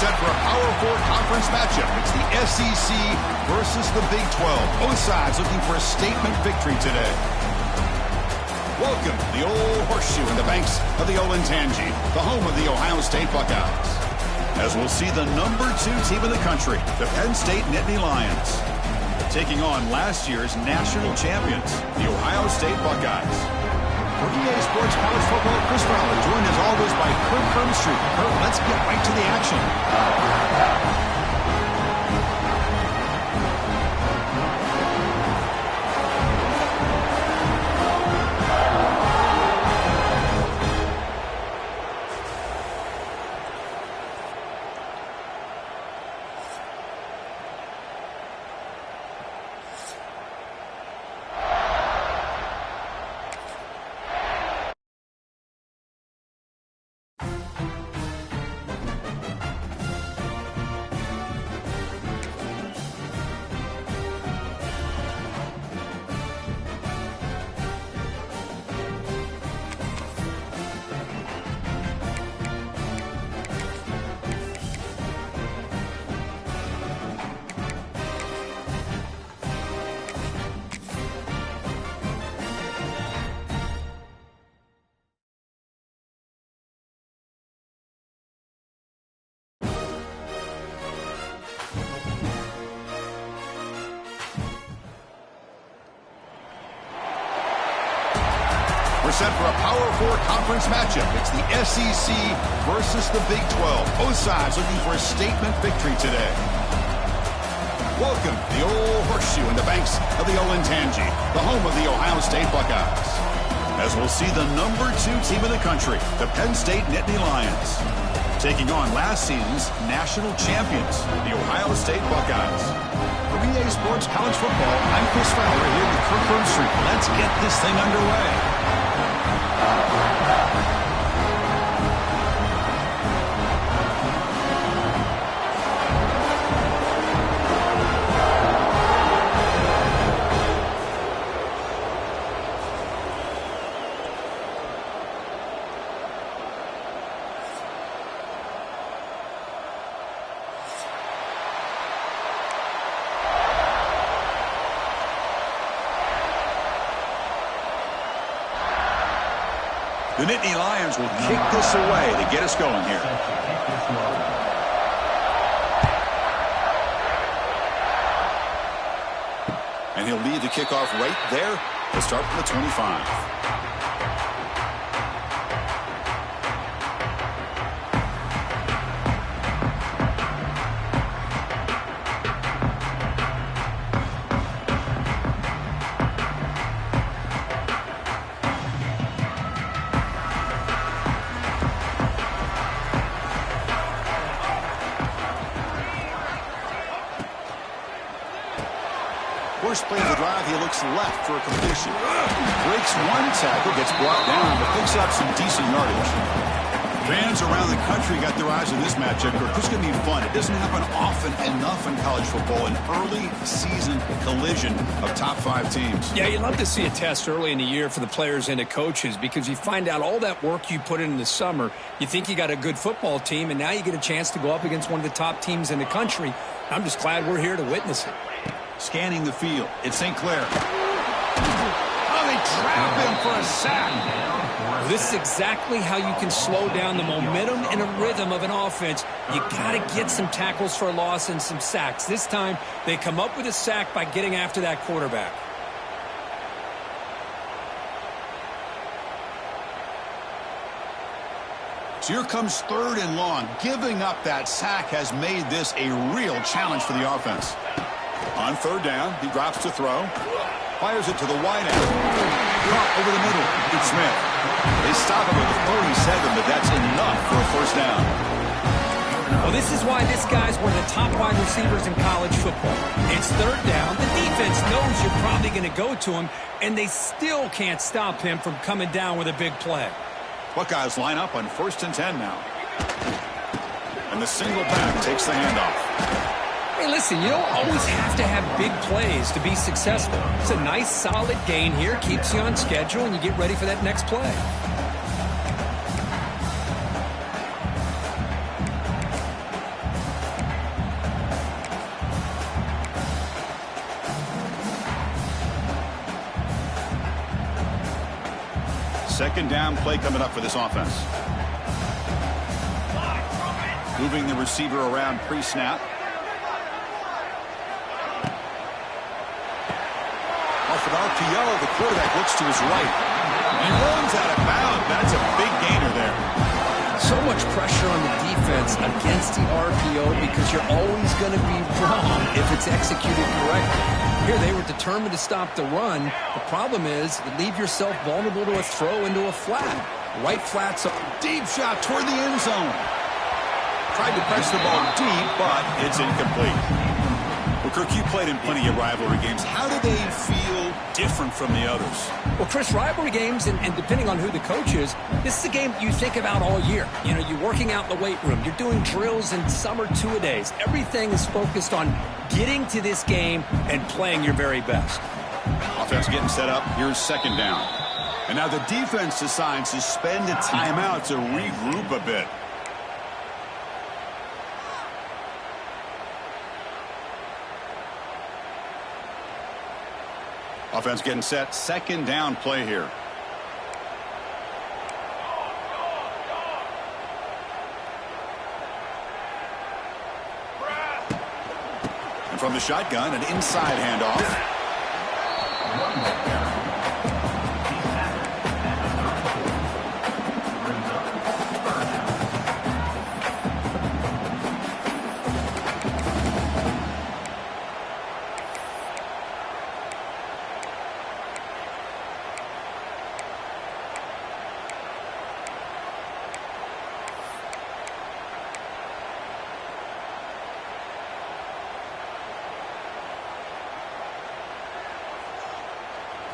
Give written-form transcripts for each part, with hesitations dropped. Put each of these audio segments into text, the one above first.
set for a Power 4 conference matchup. It's the SEC versus the Big 12. Both sides looking for a statement victory today. Welcome to the Old Horseshoe in the banks of the Olentangy, the home of the Ohio State Buckeyes. As we'll see the number 2 team in the country, the Penn State Nittany Lions, taking on last year's national champions, the Ohio State Buckeyes. For EA Sports College Football, Chris Fowler, joined as always by Kurt Kirkstreet. Kurt, let's get right to the action. We're set for a Power 4 conference matchup. It's the SEC versus the Big 12. Both sides looking for a statement victory today. Welcome to the Old Horseshoe in the banks of the Olentangy, the home of the Ohio State Buckeyes. As we'll see the number 2 team in the country, the Penn State Nittany Lions, taking on last season's national champions, the Ohio State Buckeyes. For EA Sports College Football, I'm Chris Fowler here with Kurt Kirkstreet. Let's get this thing underway. The Nittany Lions will kick this away to get us going here. And he'll lead the kickoff right there. He'll start from the 25. First play of the drive, he looks left for a completion. Breaks one tackle, gets brought down, but picks up some decent yardage. Fans around the country got their eyes on this matchup. This is going to be fun. It doesn't happen often enough in college football, an early season collision of top 5 teams. Yeah, you'd love to see a test early in the year for the players and the coaches because you find out all that work you put in the summer. You think you got a good football team, and now you get a chance to go up against one of the top teams in the country. I'm just glad we're here to witness it. Scanning the field, it's St. Clair. Oh, they trap him for a sack. This is exactly how you can slow down the momentum and a rhythm of an offense. You got to get some tackles for a loss and some sacks. This time, they come up with a sack by getting after that quarterback. So here comes 3rd and long. Giving up that sack has made this a real challenge for the offense. On 3rd down, he drops to throw. Fires it to the wide end. Caught over the middle. It's Smith. They stop him at the 37, but that's enough for a 1st down. Well, this is why this guy's one of the top wide receivers in college football. It's 3rd down. The defense knows you're probably going to go to him, and they still can't stop him from coming down with a big play. Buckeyes line up on 1st and 10 now. And the single back takes the handoff. Hey, listen, you don't always have to have big plays to be successful. It's a nice, solid gain here. Keeps you on schedule, and you get ready for that next play. Second down play coming up for this offense. Moving the receiver around pre-snap. Off an RPO, the quarterback looks to his right. He runs out of bounds. That's a big gainer there. So much pressure on the defense against the RPO because you're always going to be wrong if it's executed correctly. Here they were determined to stop the run. The problem is you leave yourself vulnerable to a throw into a flat. Right flat's a deep shot toward the end zone. Tried to press the ball deep, but it's incomplete. Well, Kirk, you played in plenty of rivalry games. How do they feel different from the others? Well, Chris, rivalry games, and depending on who the coach is, this is a game you think about all year. You know, you're working out in the weight room. You're doing drills in summer two-a-days. Everything is focused on getting to this game and playing your very best. Offense getting set up. Here's second down. And now the defense decides to spend a timeout to regroup a bit. Offense getting set. Second down play here. And from the shotgun, an inside handoff.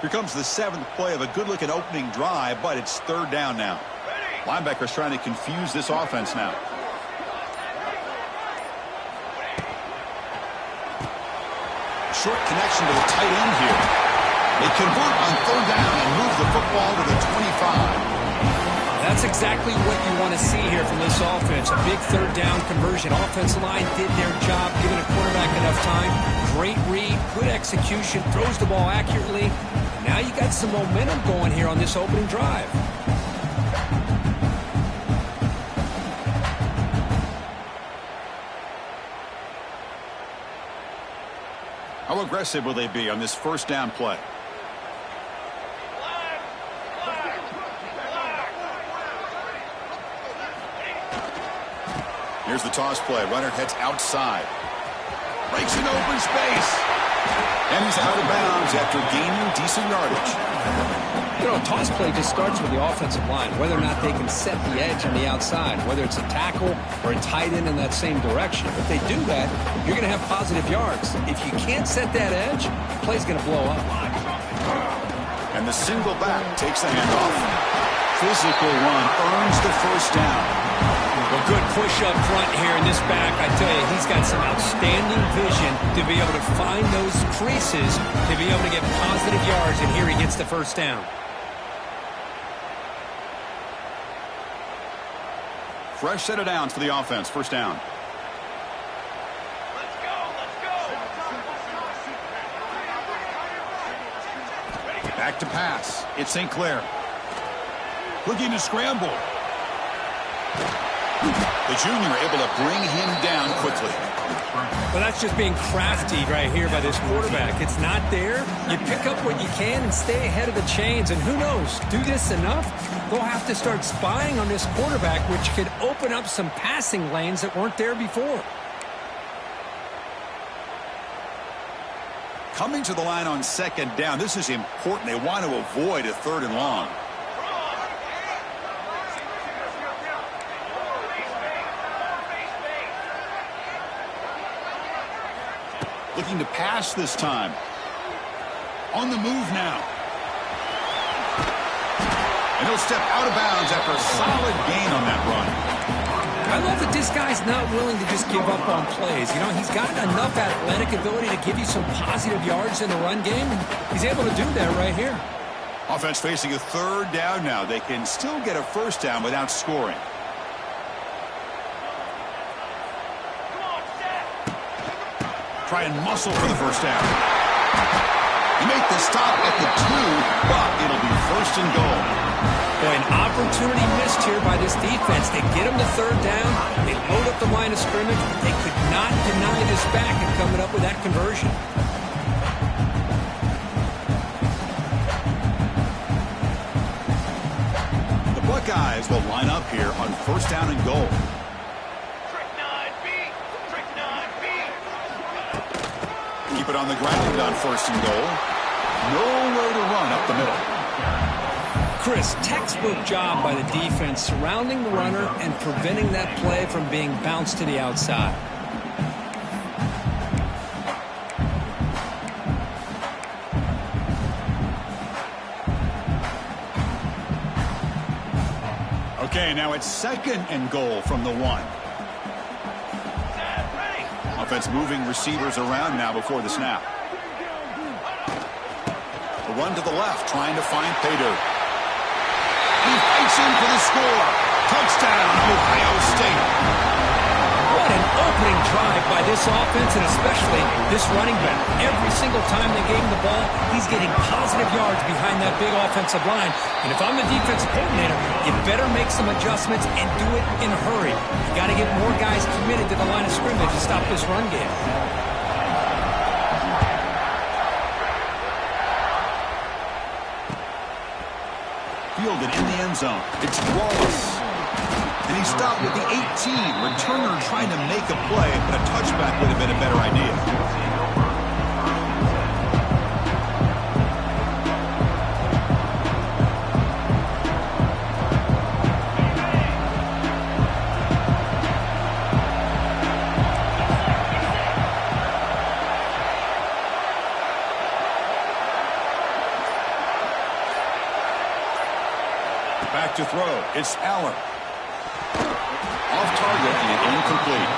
Here comes the seventh play of a good-looking opening drive, but it's third down now. Linebackers trying to confuse this offense now. Short connection to the tight end here. They convert on third down and move the football to the 25. That's exactly what you want to see here from this offense. A big third down conversion. Offensive line did their job, giving a quarterback enough time. Great read, good execution, throws the ball accurately. And now you got some momentum going here on this opening drive. How aggressive will they be on this first down play? Here's the toss play. Runner heads outside. Breaks into open space. And he's out of bounds after gaining decent yardage. You know, a toss play just starts with the offensive line, whether or not they can set the edge on the outside, whether it's a tackle or a tight end in that same direction. If they do that, you're going to have positive yards. If you can't set that edge, the play's going to blow up. And the single back takes the handoff. Physical run earns the first down. Well, good push up front here in this back. I tell you, he's got some outstanding vision to be able to find those creases, to be able to get positive yards, and here he gets the first down. Fresh set of downs for the offense. First down. Let's go, let's go. Back to pass. It's St. Clair. Looking to scramble. The junior able to bring him down quickly. Well, that's just being crafty right here by this quarterback. It's not there. You pick up what you can and stay ahead of the chains. And who knows, do this enough, they'll have to start spying on this quarterback, which could open up some passing lanes that weren't there before. Coming to the line on second down. This is important. They want to avoid a third and long. Looking to pass this time. On the move now. And he'll step out of bounds after a solid gain on that run. I love that this guy's not willing to just give up on plays. You know, he's got enough athletic ability to give you some positive yards in the run game. He's able to do that right here. Offense facing a third down now. They can still get a first down without scoring. Try and muscle for the first down. You make the stop at the 2, but it'll be first and goal. Boy, an opportunity missed here by this defense. They get them to third down. They load up the line of scrimmage. They could not deny this back and coming up with that conversion. The Buckeyes will line up here on first down and goal. Keep it on the ground on first and goal. Nowhere to run up the middle. Chris, textbook job by the defense surrounding the runner and preventing that play from being bounced to the outside. Okay, now it's second and goal from the 1. Offense moving receivers around now before the snap. The run to the left, trying to find Paydirt. He fights in for the score. Touchdown, Ohio State. What an opening drive by this offense, and especially this running back. Every single time they gave him the ball, he's getting positive yards behind that big offensive line. And if I'm the defensive coordinator, you better make some adjustments and do it in a hurry. You got to get more guys committed to the line of scrimmage to stop this run game. Fielded in the end zone. It's Wallace. And he stopped with the 18. Returner trying to make a play, but a touchback would have been a better idea. Back to throw. It's Allen. Off target and incomplete.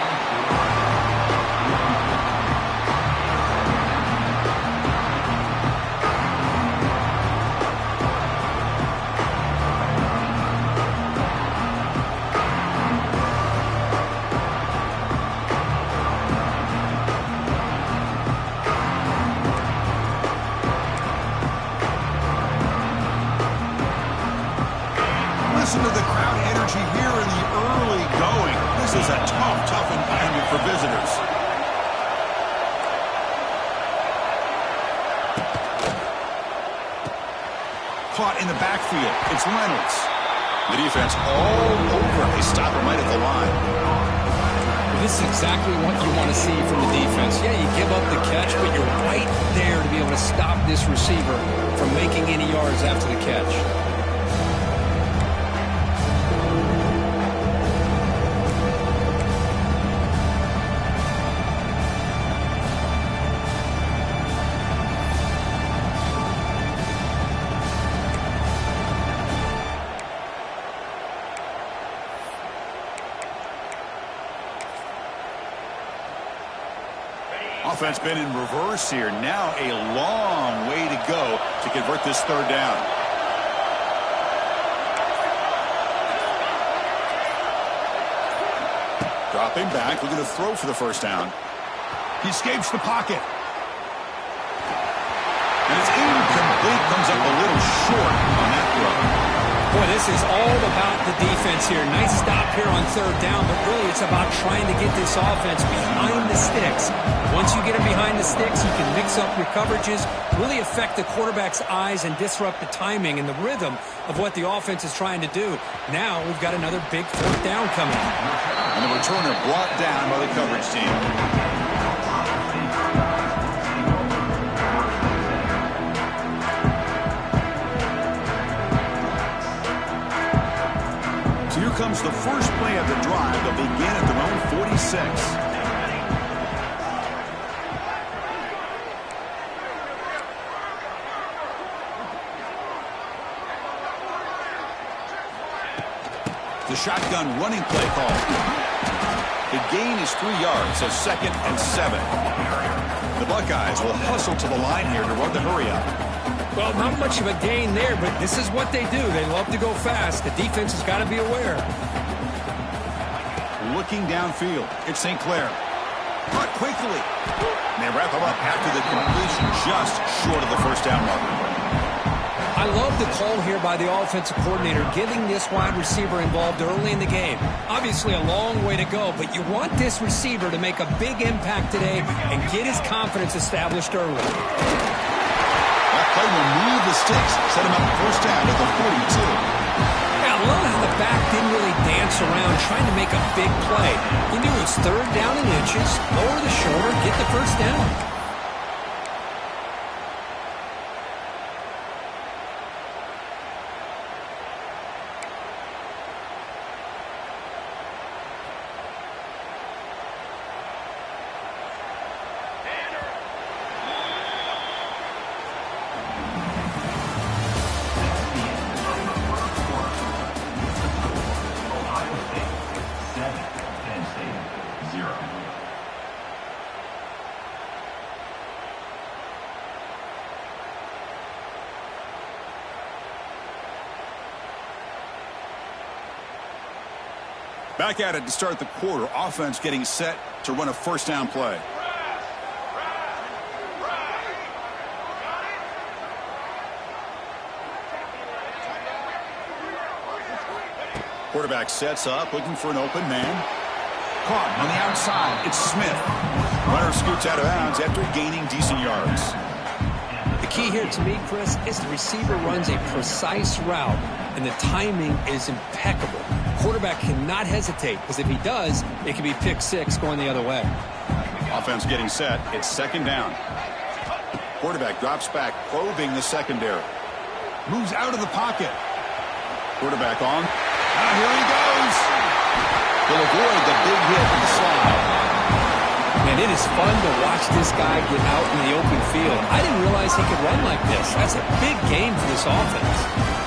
Listen to the crowd energy here in the early going. This is a tough environment for visitors. Caught in the backfield. It's Reynolds. The defense all over. They stop him right at the line. This is exactly what you want to see from the defense. Yeah, you give up the catch, but you're right there to be able to stop this receiver from making any yards after the catch. Offense been in reverse here. Now a long way to go to convert this third down. Dropping back, looking to throw for the first down. He escapes the pocket. And it's incomplete. Comes up a little short on that throw. Boy, this is all about the defense here. Nice stop here on third down, but really it's about trying to get this offense behind the sticks. Once you get them behind the sticks, you can mix up your coverages, really affect the quarterback's eyes and disrupt the timing and the rhythm of what the offense is trying to do. Now we've got another big fourth down coming. And the returner brought down by the coverage team. So here comes the first play of the drive. They'll begin at their own 46. The shotgun running play call. The gain is 3 yards, so 2nd and 7. The Buckeyes will hustle to the line here to run the hurry up. Well, not much of a gain there, but this is what they do. They love to go fast. The defense has got to be aware. Looking downfield, it's St. Clair. Caught quickly. They wrap him up after the completion, just short of the first down marker. I I love the call here by the offensive coordinator, giving this wide receiver involved early in the game. Obviously a long way to go, but you want this receiver to make a big impact today and get his confidence established early. That play will move the sticks, set him up first down at the 42. Yeah, I love how the back didn't really dance around trying to make a big play. He knew it was third down in inches, lower the shoulder, get the first down. Back at it to start the quarter. Offense getting set to run a first down play. Quarterback sets up, looking for an open man. Caught on the outside. It's Smith. Runner scoots out of bounds after gaining decent yards. The key here to me, Chris, is the receiver runs a precise route, and the timing is impeccable. Quarterback cannot hesitate, because if he does, it can be pick six going the other way. Offense getting set. It's second down. Quarterback drops back, probing the secondary. Moves out of the pocket. Quarterback on. Here he goes. He'll avoid the big hit in the slide. And it is fun to watch this guy get out in the open field. I didn't realize he could run like this. That's a big game for this offense.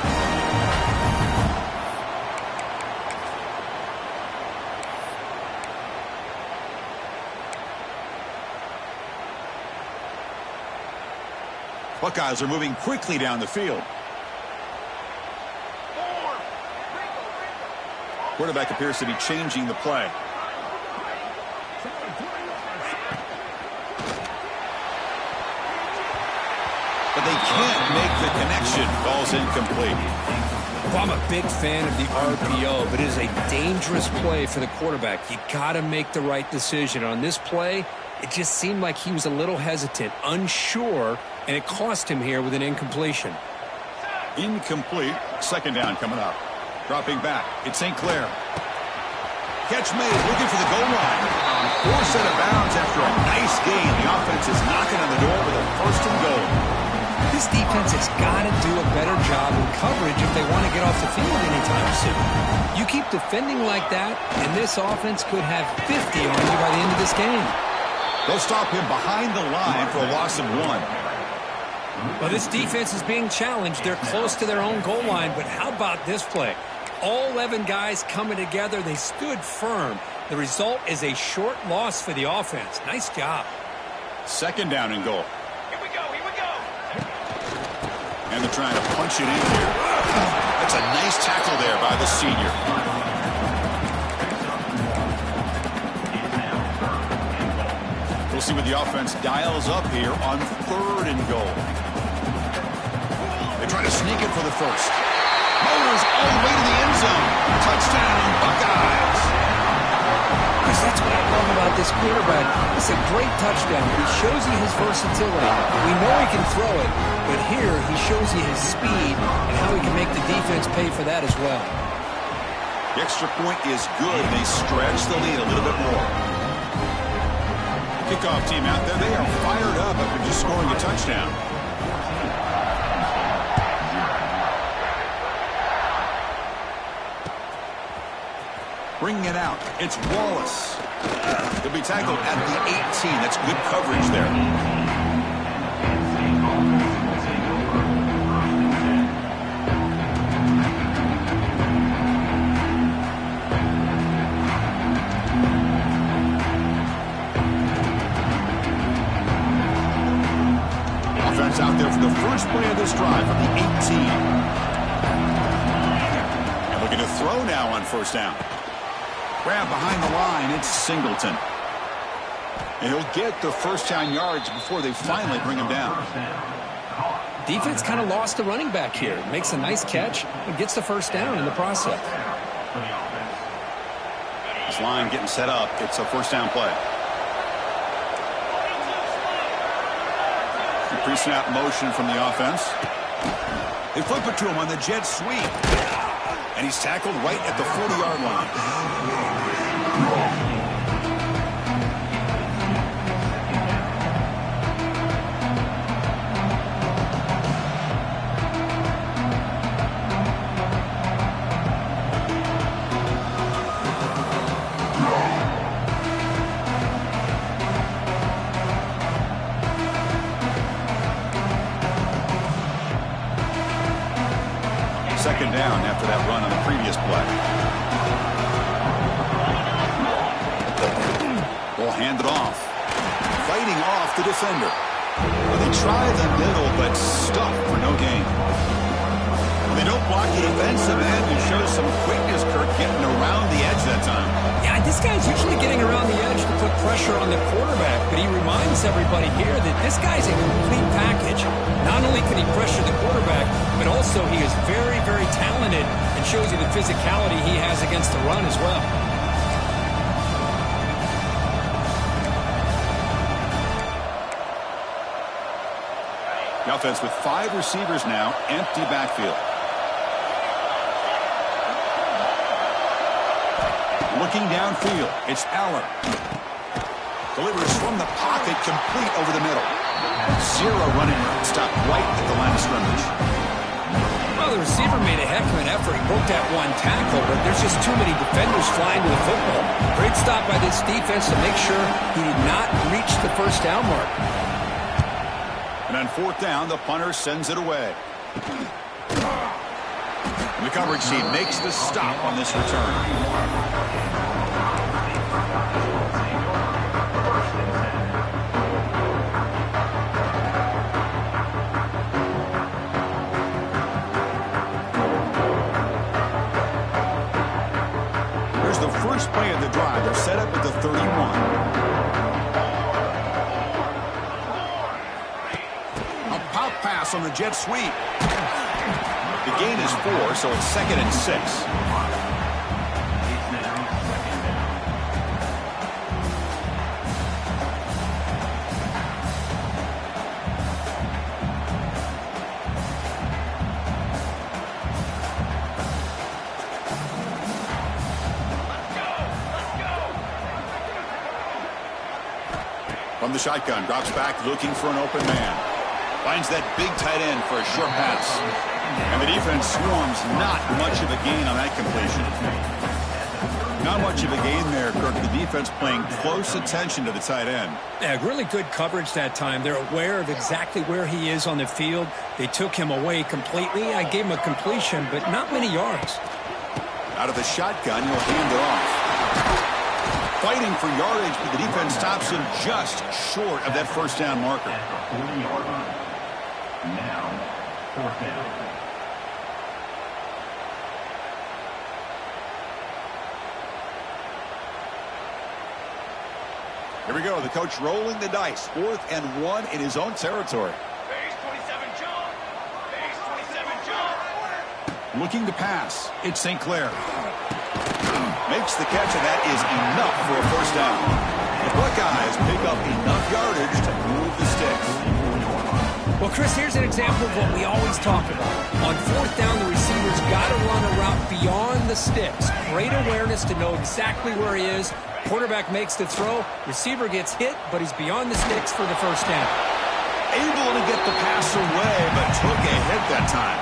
Buckeyes are moving quickly down the field. Quarterback appears to be changing the play. But they can't make the connection. Ball's incomplete. Well, I'm a big fan of the RPO, but it is a dangerous play for the quarterback. You got to make the right decision. On this play, it just seemed like he was a little hesitant, unsure, and it cost him here with an incompletion. Incomplete. Second down coming up. Dropping back. It's St. Clair. Catch made. Looking for the goal line. Forced out of bounds after a nice gain. The offense is knocking on the door with a first and goal. This defense has got to do a better job in coverage if they want to get off the field anytime soon. You keep defending like that, and this offense could have 50 on you by the end of this game. They'll stop him behind the line for a loss of 1. Well, this defense is being challenged. They're close to their own goal line, but how about this play? All 11 guys coming together. They stood firm. The result is a short loss for the offense. Nice job. Second down and goal. Here we go. And they're trying to punch it in here. That's a nice tackle there by the senior. We'll see what the offense dials up here on third and goal. They try to sneak it for the first. Motors all the way to the end zone. Touchdown, Buckeyes. Chris, that's what I love about this quarterback. It's a great touchdown, but he shows you his versatility. We know he can throw it, but here he shows you his speed and how he can make the defense pay for that as well. The extra point is good. They stretch the lead a little bit more. Kickoff team out there, they are fired up after just scoring a touchdown. Bringing it out, it's Wallace. He'll be tackled at the 18. That's good coverage there. Offense out there for the first play of this drive from the 18. And looking to throw now on first down. Grab behind the line, it's Singleton. And he'll get the first down yards before they finally bring him down. Defense kind of lost the running back here. Makes a nice catch and gets the first down in the process. This line getting set up. It's a first down play. The pre-snap motion from the offense. They flip it to him on the jet sweep. And he's tackled right at the 40-yard line. Second down after that run on the previous play. Ball handed off. Fighting off the defender. Well, they try the middle, but stuck for no gain. Well, they don't block the defensive end and show some quickness, Kirk, getting around the edge that time. Yeah, this guy's usually getting around the edge to put pressure on the quarterback, but he reminds everybody here that this guy's a complete package. Not only can he pressure the quarterback, but also he is very, very talented and shows you the physicality he has against the run as well. The offense with 5 receivers now, empty backfield. Looking downfield, it's Allen. Delivers from the pocket, complete over the middle. 0 running room, stopped right at the line of scrimmage. Well, the receiver made a heck of an effort. He broke that one tackle, but there's just too many defenders flying to the football. Great stop by this defense to make sure he did not reach the first down mark. And on 4th down, the punter sends it away. The coverage team makes the stop on this return. Here's the first play of the drive. They're set up at the 31. A pop pass on the jet sweep. The gain is 4, so it's 2nd and 6. From the shotgun, drops back looking for an open man. Finds that big tight end for a short pass. And the defense swarms. Not much of a gain on that completion. Not much of a gain there, Kirk. The defense paying close attention to the tight end. Yeah, really good coverage that time. They're aware of exactly where he is on the field. They took him away completely. I gave him a completion, but not many yards. Out of the shotgun, he'll hand it off. Fighting for yardage, but the defense stops him just short of that first down marker. Now, 4th down. Here we go. The coach rolling the dice. 4th and 1 in his own territory. Base 27 jump. Base 27 jump. Looking to pass. It's St. Clair. Makes the catch, and that is enough for a first down. The Buckeyes pick up enough yardage to move the sticks. Well, Chris, here's an example of what we always talk about. On 4th down, the receiver's got to run a route beyond the sticks. Great awareness to know exactly where he is. Quarterback makes the throw. Receiver gets hit, but he's beyond the sticks for the first down. Able to get the pass away, but took a hit that time.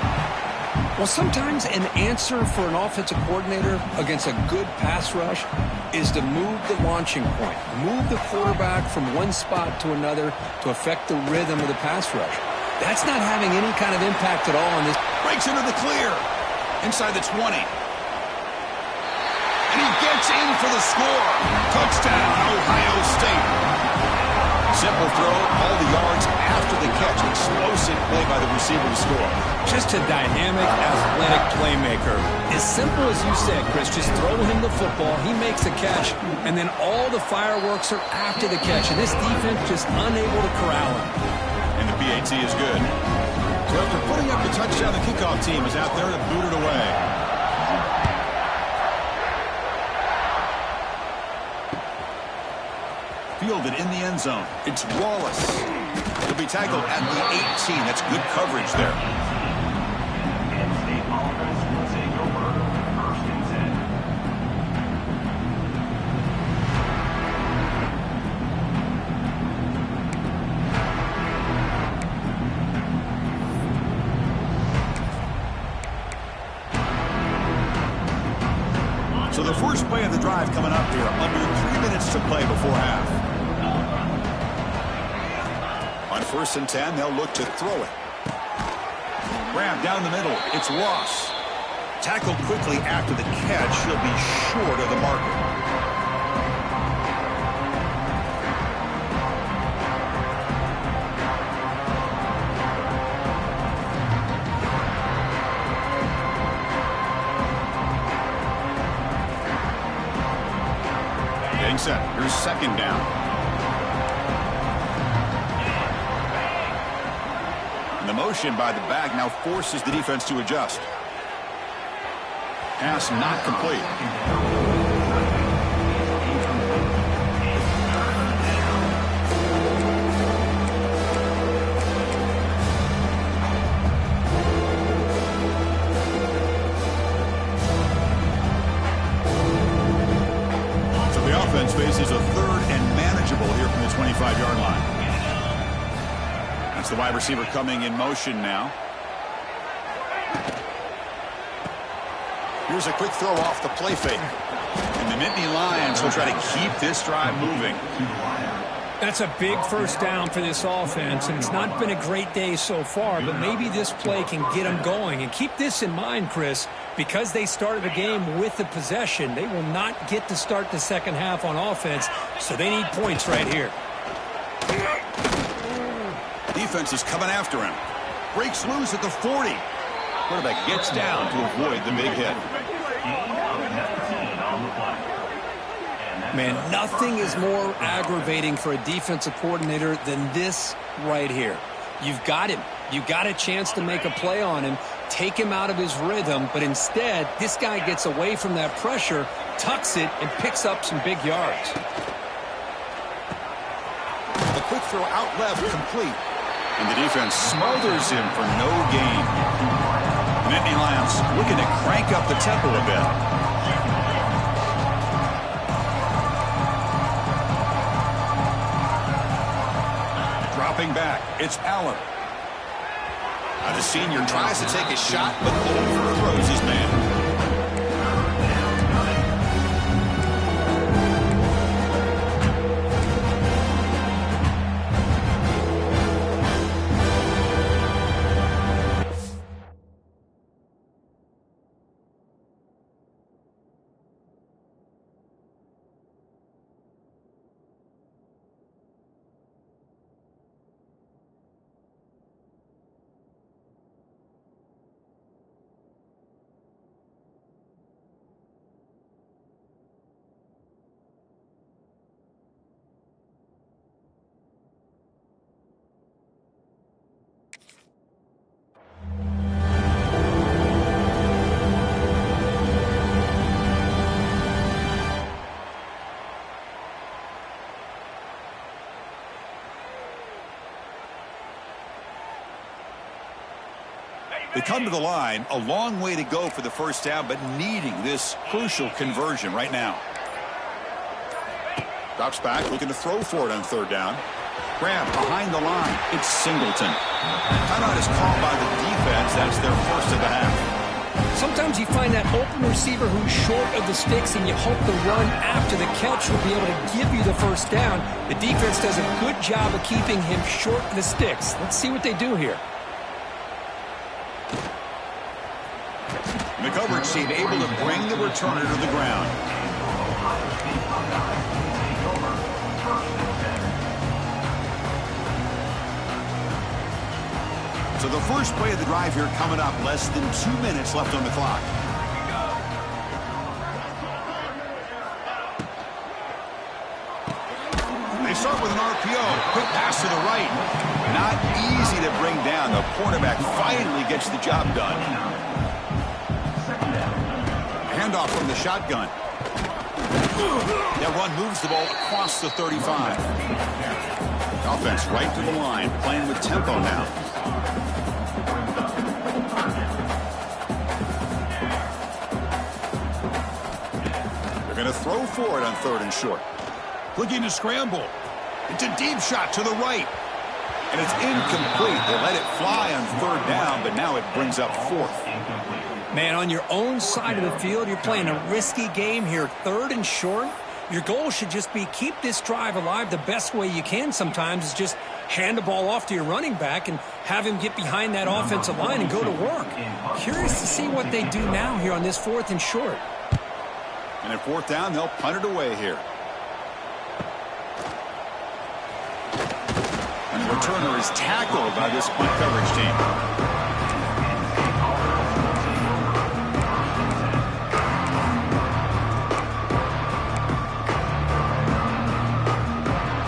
Well, sometimes an answer for an offensive coordinator against a good pass rush is to move the launching point. Move the quarterback from one spot to another to affect the rhythm of the pass rush. That's not having any kind of impact at all on this. Breaks into the clear. Inside the 20. And he gets in for the score. Touchdown, Ohio State. Simple throw, all the yards after the catch. Explosive play by the receiver to score. Just a dynamic, athletic playmaker. As simple as you said, Chris, just throw him the football, he makes the catch, and then all the fireworks are after the catch. And this defense just unable to corral him. And the PAT is good. So after putting up the touchdown, the kickoff team is out there to boot it away. Fielded in the end zone. It's Wallace. He'll be tackled at the 18. That's good coverage there. Penn State offense will take over 1st and 10. So the first play of the drive coming up here. Under 3 minutes to play before half. On 1st and 10, they'll look to throw it. Grab down the middle. It's Ross. Tackled quickly after the catch. He'll be short of the marker. Getting set. Here's 2nd down. And the motion by the back now forces the defense to adjust. Pass not complete. So the offense faces a 3rd and manageable here from the 25-yard line. That's the wide receiver coming in motion now. Here's a quick throw off the play fake. And the Nittany Lions will try to keep this drive moving. That's a big first down for this offense, and it's not been a great day so far, but maybe this play can get them going. And keep this in mind, Chris, because they started the game with the possession, they will not get to start the second half on offense, so they need points right here. Defense is coming after him. Breaks loose at the 40. Quarterback gets down to avoid the big hit. Man, nothing is more aggravating for a defensive coordinator than this right here. You've got him. You've got a chance to make a play on him, take him out of his rhythm, but instead, this guy gets away from that pressure, tucks it, and picks up some big yards. The quick throw out left, complete. And the defense smothers him for no gain. The Nittany Lions looking to crank up the tempo a bit. Dropping back, it's Allen. Now the senior tries to take a shot, but overthrows his man. They come to the line, a long way to go for the first down, but needing this crucial conversion right now. Drops back, looking to throw for it on 3rd down. Grab behind the line. It's Singleton. Timeout is called by the defense. That's their first of the half. Sometimes you find that open receiver who's short of the sticks, and you hope the run after the catch will be able to give you the first down. The defense does a good job of keeping him short of the sticks. Let's see what they do here. The coverage team able to bring the returner to the ground. So the first play of the drive here coming up, less than 2 minutes left on the clock. They start with an RPO. Quick pass to the right. Not the quarterback finally gets the job done. Handoff from the shotgun. That run moves the ball across the 35. Offense right to the line, playing with tempo now. They're going to throw for it on 3rd and short. Looking to scramble. It's a deep shot to the right. And it's incomplete. They let it fly on 3rd down, but now it brings up 4th. Man, on your own side of the field, you're playing a risky game here. 3rd and short. Your goal should just be keep this drive alive the best way you can sometimes is just hand the ball off to your running back and have him get behind that offensive line and go to work. Curious to see what they do now here on this 4th and short. And at 4th down, they'll punt it away here. And the returner is tackled by this punt coverage team.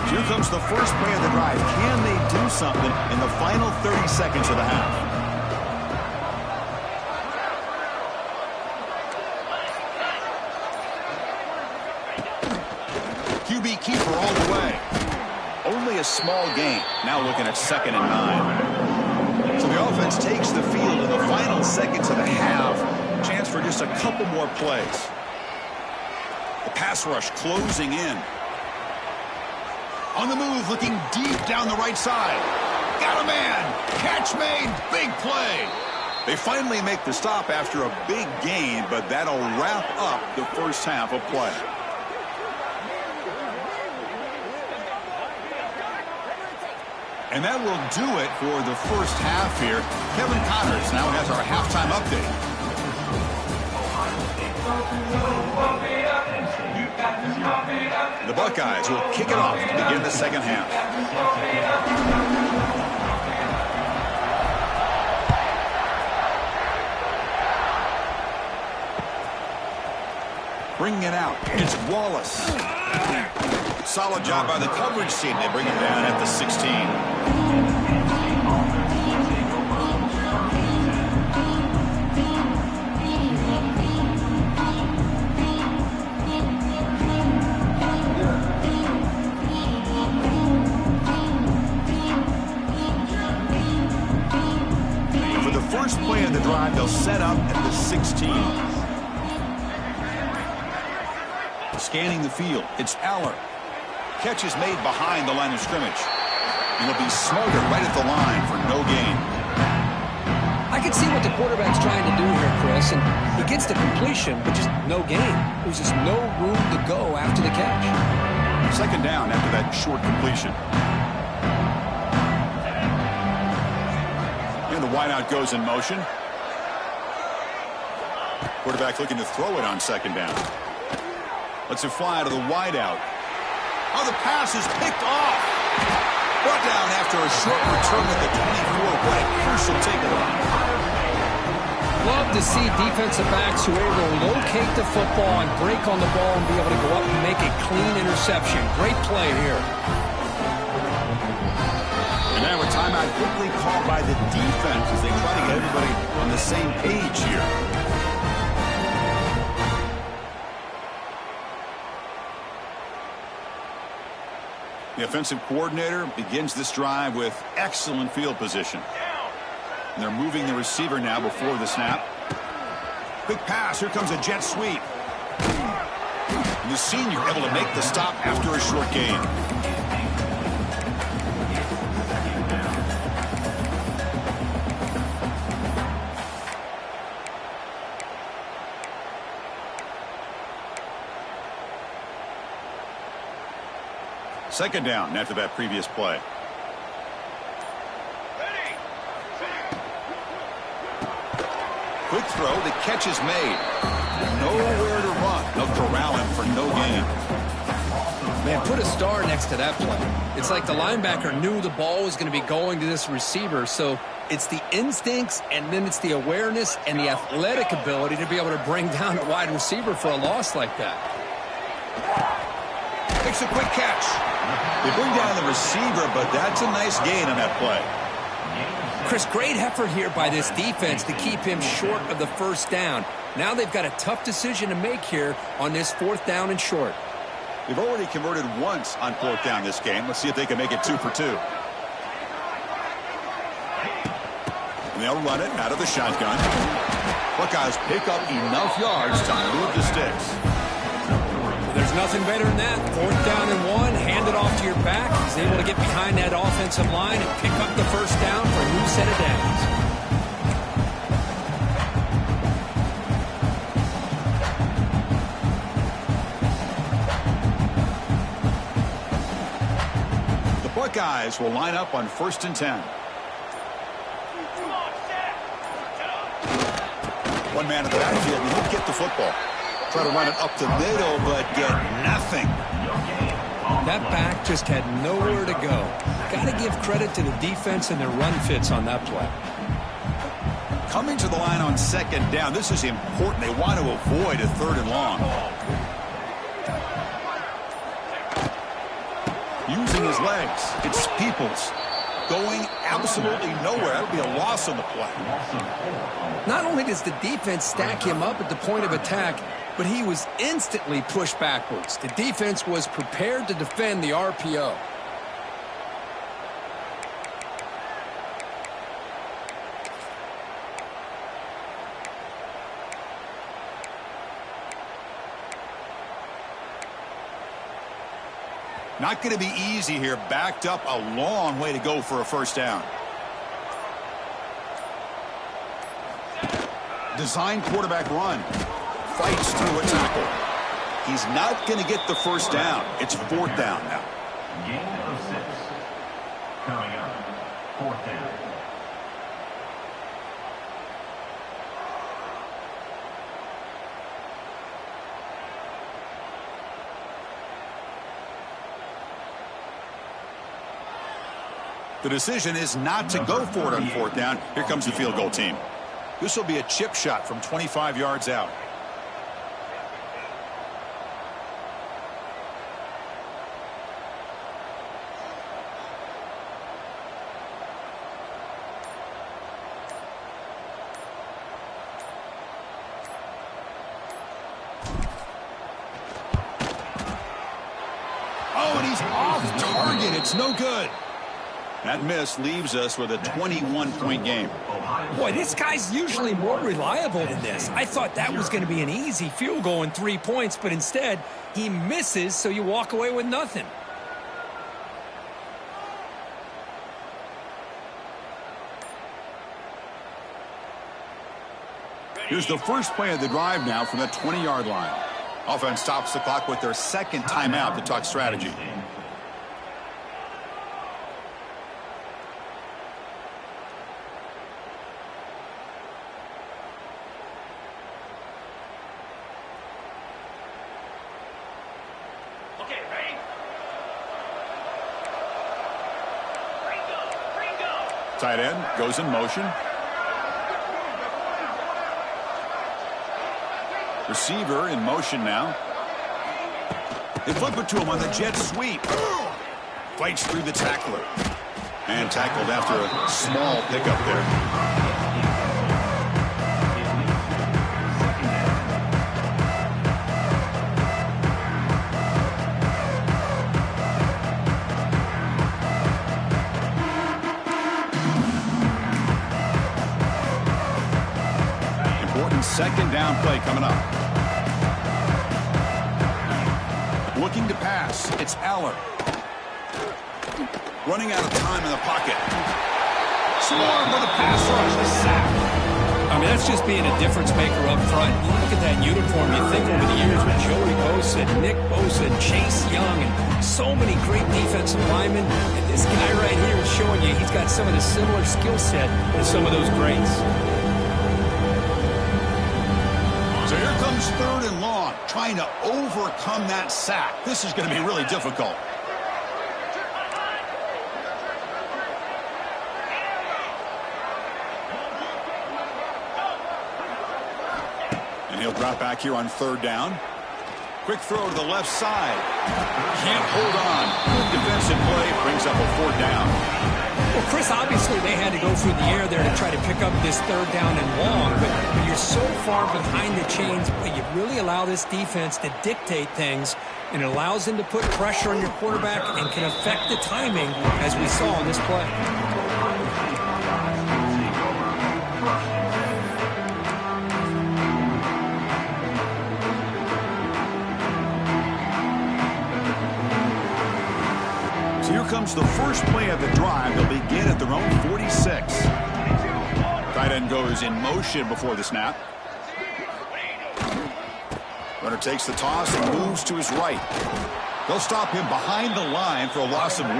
Here comes the first play of the drive. Can they do something in the final 30 seconds of the half? QB keeper all the way. Only a small gain. Now looking at 2nd and 9. So the offense takes the field in the final seconds of the half. Chance for just a couple more plays. The pass rush closing in. On the move, looking deep down the right side. Got a man. Catch made. Big play. They finally make the stop after a big gain, but that'll wrap up the first half of play. And that will do it for the first half here. Kevin Connors now has our halftime update. The Buckeyes will kick it off to begin the second half. Bringing it out. It's Wallace. Solid job by the coverage team. They bring him down at the 16. For the first play of the drive, they'll set up at the 16. Scanning the field. It's Aller. Catch is made behind the line of scrimmage. And will be smothered right at the line for no gain. I can see what the quarterback's trying to do here, Chris, and he gets the completion, but just no gain. There's just no room to go after the catch. 2nd down after that short completion. And the wideout goes in motion. Quarterback looking to throw it on 2nd down. Lets it fly to the wideout. Oh, the pass is picked off. Brought down after a short return at the 24. What a crucial takeaway. Love to see defensive backs who are able to locate the football and break on the ball and be able to go up and make a clean interception. Great play here. And now a timeout quickly called by the defense as they try to get everybody on the same page here. The offensive coordinator begins this drive with excellent field position. And they're moving the receiver now before the snap. Quick pass. Here comes a jet sweep. And the senior able to make the stop after a short gain. Second down after that previous play. Quick throw. The catch is made. Nowhere to run. They'll corral him for no gain. Man, put a star next to that play. It's like the linebacker knew the ball was going to be going to this receiver, so it's the instincts and then it's the awareness and the athletic ability to be able to bring down a wide receiver for a loss like that. Makes a quick catch. They bring down the receiver, but that's a nice gain on that play. Chris, great effort here by this defense to keep him short of the first down. Now they've got a tough decision to make here on this 4th down and short. They've already converted once on 4th down this game. Let's see if they can make it 2 for 2. And they'll run it out of the shotgun. Buckeyes pick up enough yards to move the sticks. There's nothing better than that. 4th down and 1, hand it off to your back. He's able to get behind that offensive line and pick up the first down for a new set of downs. The Buckeyes will line up on 1st and 10. One man in the backfield, and he'll get the football. Try to run it up the middle, but get nothing. That back just had nowhere to go. Got to give credit to the defense and their run fits on that play. Coming to the line on 2nd down. This is important. They want to avoid a 3rd and long. Using his legs. It's Peoples. Going absolutely nowhere. That would be a loss on the play. Not only does the defense stack him up at the point of attack, but he was instantly pushed backwards. The defense was prepared to defend the RPO. Not going to be easy here. Backed up a long way to go for a 1st down. Design quarterback run. Fights through a tackle. He's not going to get the 1st down. It's 4th down now. Gain of 6. Coming up, 4th down. The decision is not to go for it on 4th down. Here comes the field goal team. This will be a chip shot from 25 yards out. Oh, and he's off target. It's no good. That miss leaves us with a 21-point game. Boy, this guy's usually more reliable than this. I thought that was going to be an easy field goal and 3 points, but instead, he misses, so you walk away with nothing. Here's the first play of the drive now from the 20-yard line. Offense stops the clock with their 2nd timeout to talk strategy. Tight end goes in motion. Receiver in motion now. They flip it to him on the jet sweep. Fights through the tackler. And tackled after a small pickup there. Second down play coming up. Looking to pass. It's Aller. Running out of time in the pocket. Swarmed with a pass rush. A sack. I mean, that's just being a difference maker up front. You look at that uniform, you think over the years with Joey Bosa, Nick Bosa, Chase Young, and so many great defensive linemen. And this guy right here is showing you he's got some of the similar skill set as some of those greats. So here comes 3rd and long, trying to overcome that sack. This is going to be really difficult. And he'll drop back here on 3rd down. Quick throw to the left side. Can't hold on. Good defensive play. Brings up a 4th down. Well, Chris, obviously they had to go through the air there to try to pick up this third down and long, but when you're so far behind the chains, you really allow this defense to dictate things, and it allows them to put pressure on your quarterback and can affect the timing, as we saw in this play. So here comes the first play of the drive. They'll begin at their own 46. Tight end goes in motion before the snap. Runner takes the toss and moves to his right. They'll stop him behind the line for a loss of 1.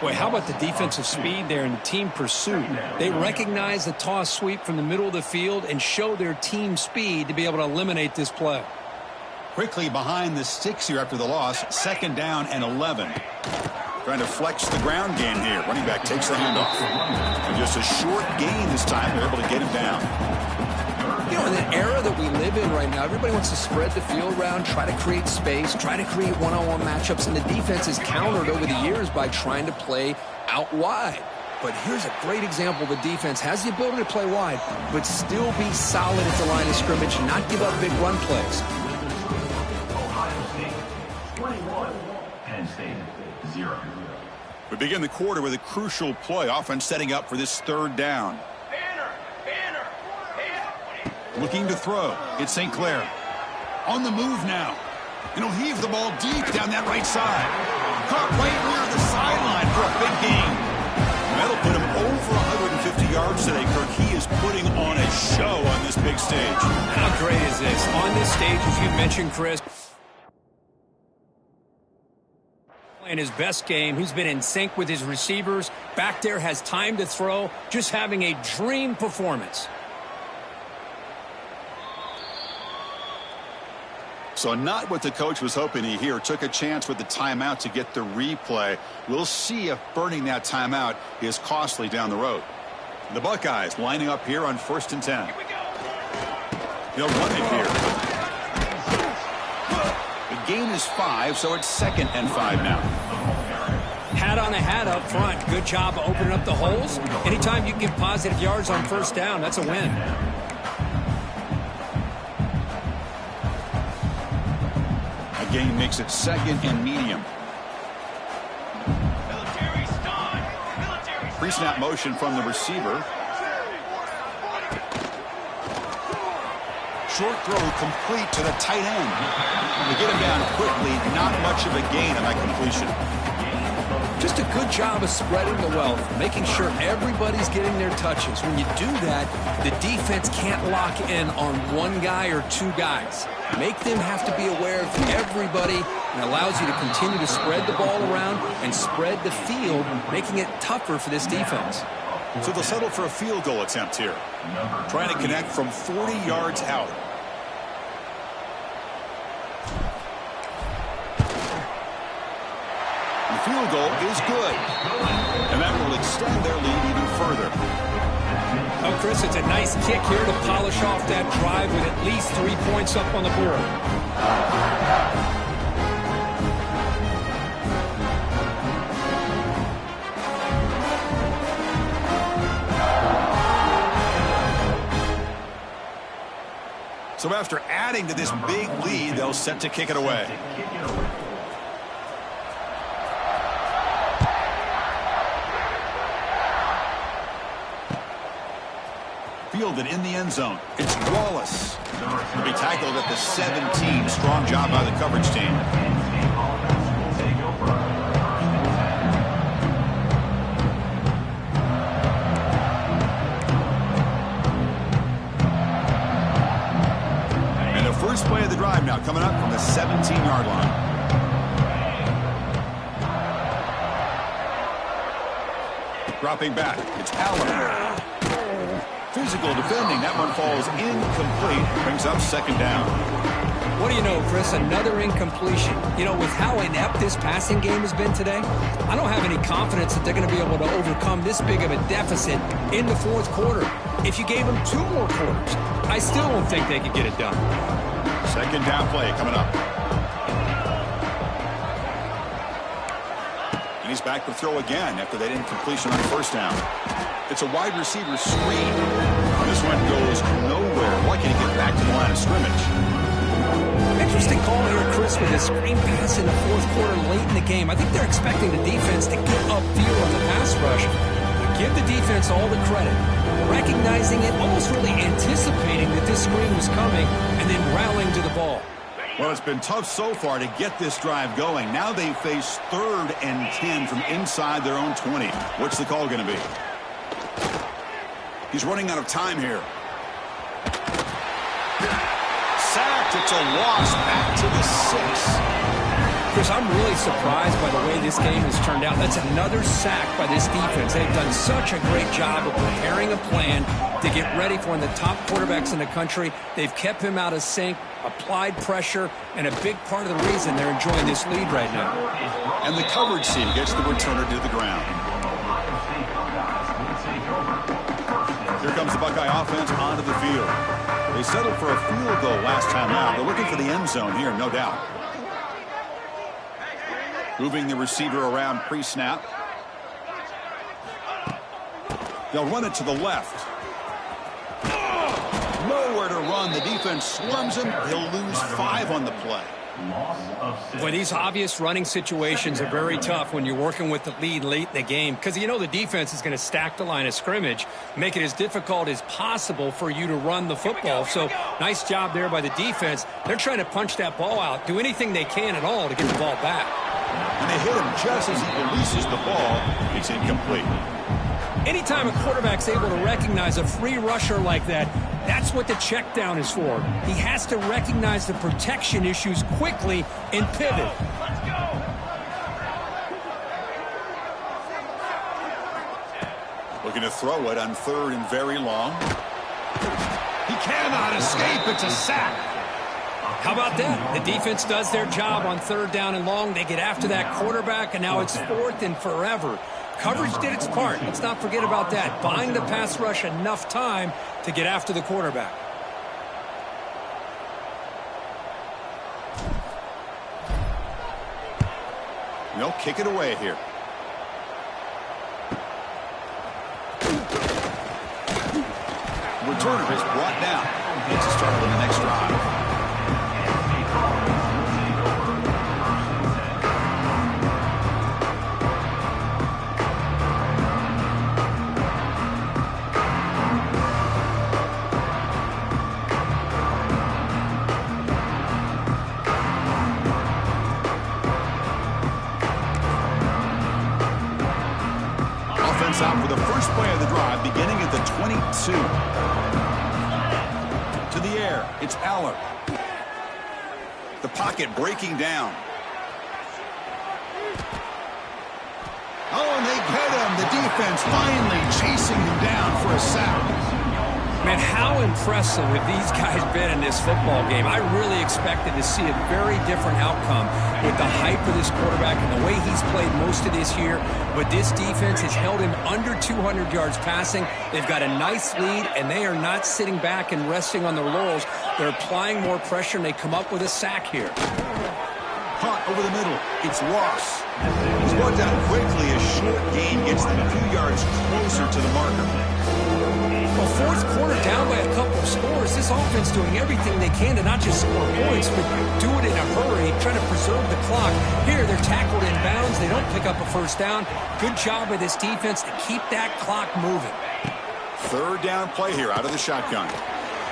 Boy, how about the defensive speed there in the team pursuit? They recognize the toss sweep from the middle of the field and show their team speed to be able to eliminate this play. Quickly behind the sticks here after the loss. 2nd down and 11. Trying to flex the ground game here. Running back takes the handoff. And just a short gain this time. They're able to get him down. You know, in the era that we live in right now, everybody wants to spread the field around, try to create space, try to create one-on-one matchups, and the defense is countered over the years by trying to play out wide. But here's a great example. The defense has the ability to play wide, but still be solid at the line of scrimmage and not give up big run plays. Ohio State 21, Penn State 0. We begin the quarter with a crucial play. Offense setting up for this 3rd down. Looking to throw. It's St. Clair. On the move now. And he'll heave the ball deep down that right side. Caught right near the sideline for a big gain. That'll put him over 150 yards today, Kirk. He is putting on a show on this big stage. How great is this? On this stage, as you mentioned, Chris, playing his best game. He's been in sync with his receivers. Back there, has time to throw. Just having a dream performance. So not what the coach was hoping to hear. Took a chance with the timeout to get the replay. We'll see if burning that timeout is costly down the road. The Buckeyes lining up here on 1st and 10. They'll run it here. The gain is 5, so it's 2nd and 5 now. Hat on a hat up front. Good job of opening up the holes. Anytime you can get positive yards on 1st down, that's a win. Gain makes it 2nd and medium. Pre-snap motion from the receiver. Short throw complete to the tight end. They get him down quickly. Not much of a gain on that completion. Just a good job of spreading the wealth, making sure everybody's getting their touches. When you do that, the defense can't lock in on one guy or two guys. Make them have to be aware of everybody, and allows you to continue to spread the ball around and spread the field, making it tougher for this defense. So they'll settle for a field goal attempt here. Trying to connect from 40 yards out. The field goal is good. And that will extend their lead even further. Oh, Chris, it's a nice kick here to polish off that drive with at least 3 points up on the board. So after adding to this big lead, they'll set to kick it away. Fielded in the end zone. It's Wallace. He'll be tackled at the 17. Strong job by the coverage team. And the first play of the drive now coming up from the 17-yard line. Dropping back. It's Allen. Physical defending. That one falls incomplete. Brings up 2nd down. What do you know, Chris? Another incompletion. You know, with how inept this passing game has been today, I don't have any confidence that they're going to be able to overcome this big of a deficit in the 4th quarter. If you gave them 2 more quarters, I still don't think they could get it done. 2nd down play coming up. And he's back to throw again after that incompletion on first down. It's a wide receiver screen. And this one goes nowhere. Lucky to get back to the line of scrimmage. Interesting call here, Chris, with a screen pass in the fourth quarter late in the game. I think they're expecting the defense to get upfield on the pass rush. But give the defense all the credit. Recognizing it, almost really anticipating that this screen was coming, and then rallying to the ball. Well, it's been tough so far to get this drive going. Now they face 3rd and 10 from inside their own 20. What's the call going to be? He's running out of time here. Sacked. It's a loss back to the 6. Chris, I'm really surprised by the way this game has turned out. That's another sack by this defense. They've done such a great job of preparing a plan to get ready for one of the top quarterbacks in the country. They've kept him out of sync, applied pressure, and a big part of the reason they're enjoying this lead right now. And the coverage team gets the returner to the ground. Here comes the Buckeye offense onto the field. They settled for a field goal last time out. They're looking for the end zone here, no doubt. Moving the receiver around pre-snap. They'll run it to the left. Nowhere to run. The defense swarms him. He'll lose 5 on the play. But these obvious running situations are very tough when you're working with the lead late in the game, because you know the defense is going to stack the line of scrimmage, make it as difficult as possible for you to run the football. So nice job there by the defense. They're trying to punch that ball out, do anything they can at all to get the ball back. And they hit him just as he releases the ball. It's incomplete. Anytime a quarterback's able to recognize a free rusher like that, that's what the check down is for. He has to recognize the protection issues quickly and pivot. Looking to throw it on 3rd and very long. He cannot escape. It's a sack. How about that? The defense does their job on 3rd down and long. They get after that quarterback, and now it's 4th and forever. Coverage did its part. Let's not forget about that. Buying the pass rush enough time to get after the quarterback. They'll kick it away here. Returner is brought down. Gets a start on the next drive. Out for the first play of the drive, beginning at the 22. To the air, it's Aller. The pocket breaking down. Oh, and they get him. The defense finally chasing him down for a sack. Man, how impressive have these guys been in this football game? I really expected to see a very different outcome with the hype of this quarterback and the way he's played most of this year. But this defense has held him under 200 yards passing. They've got a nice lead, and they are not sitting back and resting on their laurels. They're applying more pressure, and they come up with a sack here. Caught over the middle. It's lost. He's brought down quickly. A short gain gets them a few yards closer to the marker. Well, fourth quarter down by a couple of scores. This offense doing everything they can to not just score points, but do it in a hurry, trying to preserve the clock. Here, they're tackled in bounds. They don't pick up a first down. Good job by this defense to keep that clock moving. 3rd down play here out of the shotgun.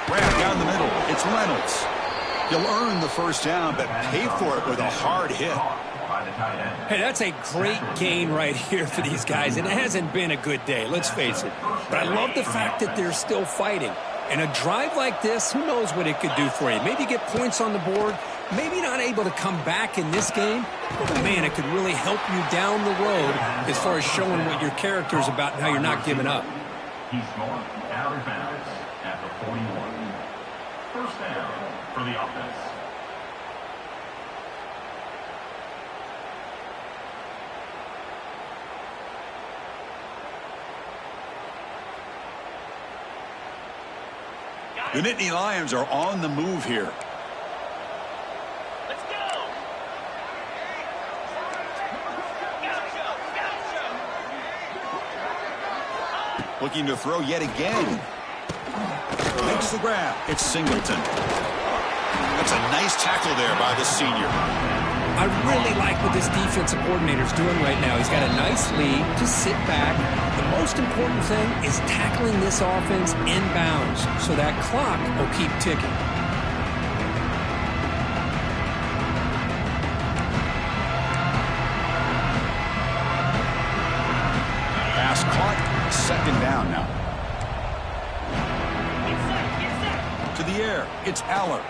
Right down the middle. It's Reynolds. You'll earn the first down, but pay for it with a hard hit. Hey, that's a great gain right here for these guys, and it hasn't been a good day, let's face it. But I love the fact that they're still fighting. And a drive like this, who knows what it could do for you. Maybe get points on the board, maybe not able to come back in this game, but man, it could really help you down the road as far as showing what your character is about and how you're not giving up. He's marked out of bounds at the 41. First down for the offense. The Nittany Lions are on the move here. Let's go. Looking to throw yet again. Makes the grab. It's Singleton. That's a nice tackle there by the senior. I really like what this defensive coordinator's doing right now. He's got a nice lead. Just sit back. The most important thing is tackling this offense inbounds so that clock will keep ticking. Pass caught. Second down now. To the air. It's Aller.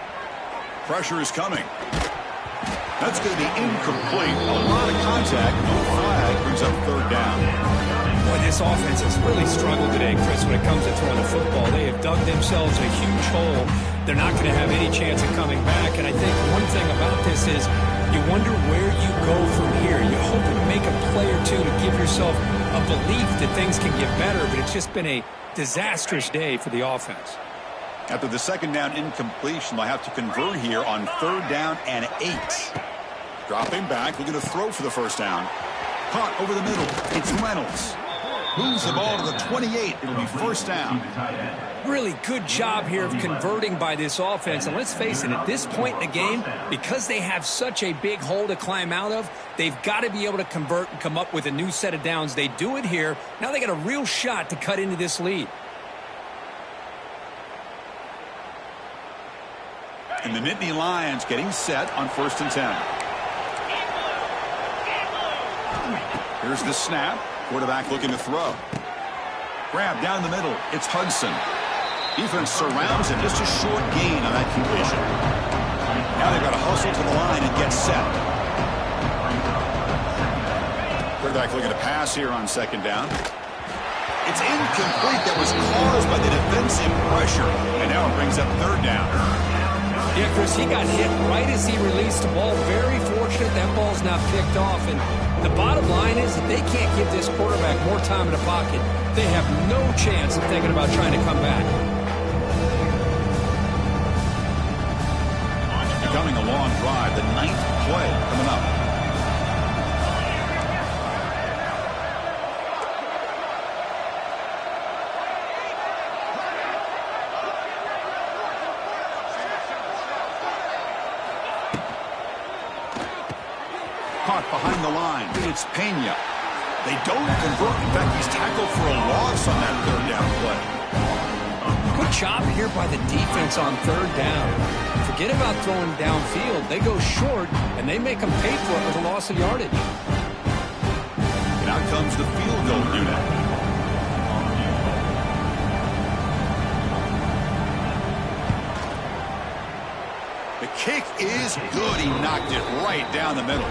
Pressure is coming. That's going to be incomplete. A lot of contact. No flag. Brings up third down. Boy, this offense has really struggled today, Chris, when it comes to throwing the football. They have dug themselves a huge hole. They're not going to have any chance of coming back. And I think one thing about this is you wonder where you go from here. You hope to make a play or two to give yourself a belief that things can get better, but it's just been a disastrous day for the offense. After the second down incompletion, they'll have to convert here on third down and 8. Dropping back, looking to throw for the first down. Caught over the middle. It's Reynolds. Moves the ball to the 28. It'll be first down. Really good job here of converting by this offense. And let's face it, at this point in the game, because they have such a big hole to climb out of, they've got to be able to convert and come up with a new set of downs. They do it here. Now they got a real shot to cut into this lead. And the Nittany Lions getting set on 1st and 10. Here's the snap. Quarterback looking to throw. Grab down the middle. It's Hudson. Defense surrounds him. Just a short gain on that completion. Now they've got to hustle to the line and get set. Quarterback looking to pass here on second down. It's incomplete. That was caused by the defensive pressure. And now it brings up third down. Yeah, Chris, he got hit right as he released the ball. Very fortunate that ball's not picked off. And the bottom line is that they can't give this quarterback more time in the pocket. They have no chance of thinking about trying to come back. Becoming a long drive, the 9th play coming up. Caught behind the line. It's Pena. They don't convert. In fact, he's tackled for a loss on that third down play. Good job here by the defense on third down. Forget about throwing downfield. They go short, and they make them pay for it with a loss of yardage. And out comes the field goal unit. The kick is good. He knocked it right down the middle.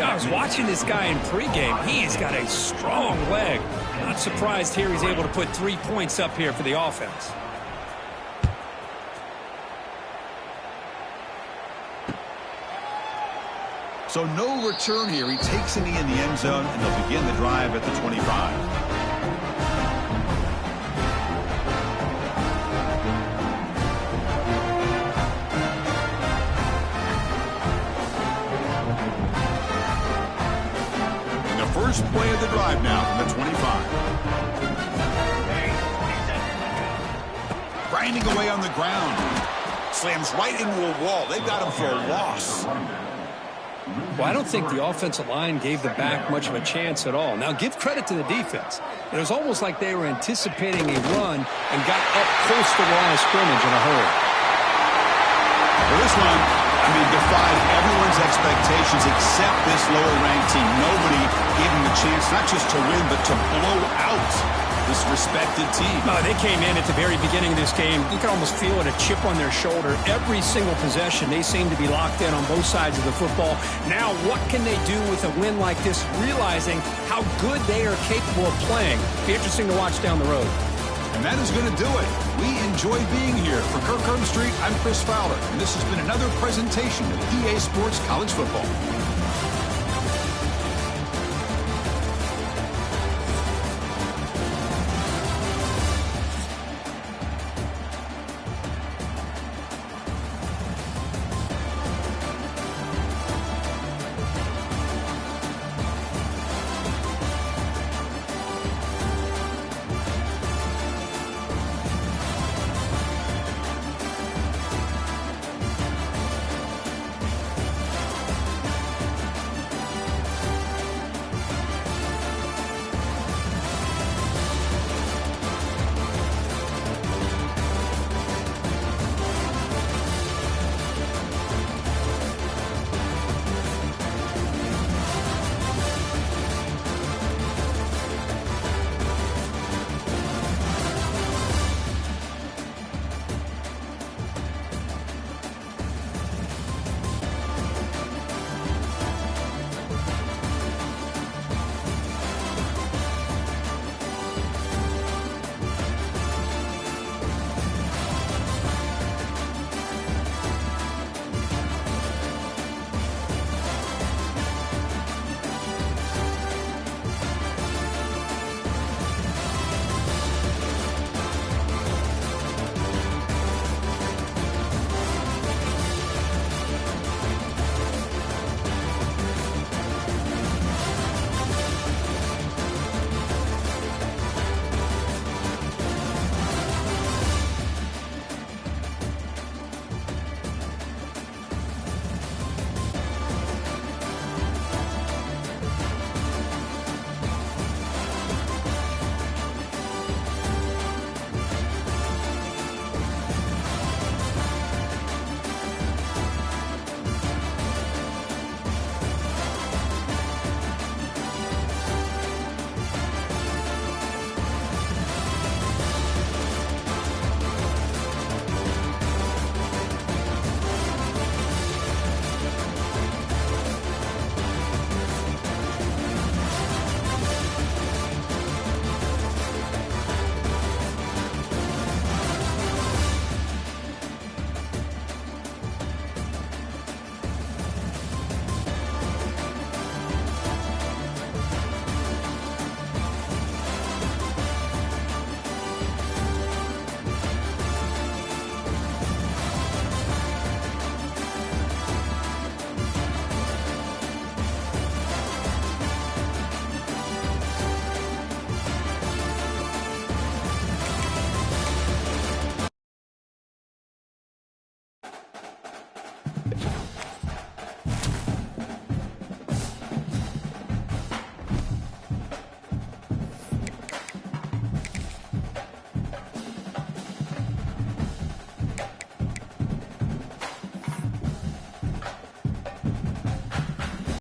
I was watching this guy in pregame. He's got a strong leg. Not surprised here he's able to put 3 points up here for the offense. So no return here. He takes a knee in the end zone, and they'll begin the drive at the 25. First play of the drive now from the 25. Grinding away on the ground. Slams right into a wall. They've got him for a loss. Well, I don't think the offensive line gave the back much of a chance at all. Now, give credit to the defense. It was almost like they were anticipating a run and got up close to the line of scrimmage in a hurry. For this one, defied everyone's expectations except this lower-ranked team. Nobody gave them a chance not just to win, but to blow out this respected team. They came in at the very beginning of this game. You can almost feel it, a chip on their shoulder. Every single possession, they seem to be locked in on both sides of the football. Now, what can they do with a win like this, realizing how good they are capable of playing? Be interesting to watch down the road. And that is going to do it. We enjoy being here. For Kirk Street, I'm Chris Fowler, and this has been another presentation of EA Sports College Football.